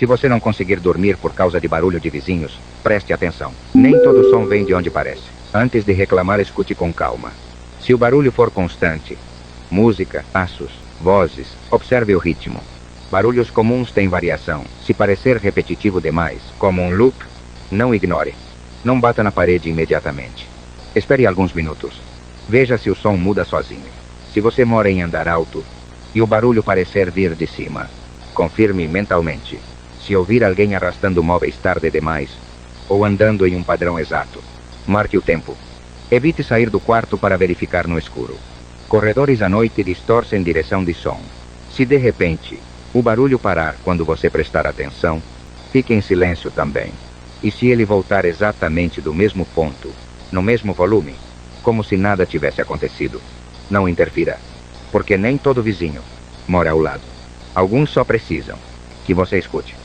Se você não conseguir dormir por causa de barulho de vizinhos, preste atenção. Nem todo som vem de onde parece. Antes de reclamar, escute com calma. Se o barulho for constante, música, passos, vozes, observe o ritmo. Barulhos comuns têm variação. Se parecer repetitivo demais, como um loop, não ignore. Não bata na parede imediatamente. Espere alguns minutos. Veja se o som muda sozinho. Se você mora em andar alto e o barulho parecer vir de cima, confirme mentalmente. Se ouvir alguém arrastando móveis tarde demais, ou andando em um padrão exato, marque o tempo. Evite sair do quarto para verificar no escuro. Corredores à noite distorcem direção de som. Se de repente o barulho parar quando você prestar atenção, fique em silêncio também. E se ele voltar exatamente do mesmo ponto, no mesmo volume, como se nada tivesse acontecido, não interfira. Porque nem todo vizinho mora ao lado. Alguns só precisam que você escute.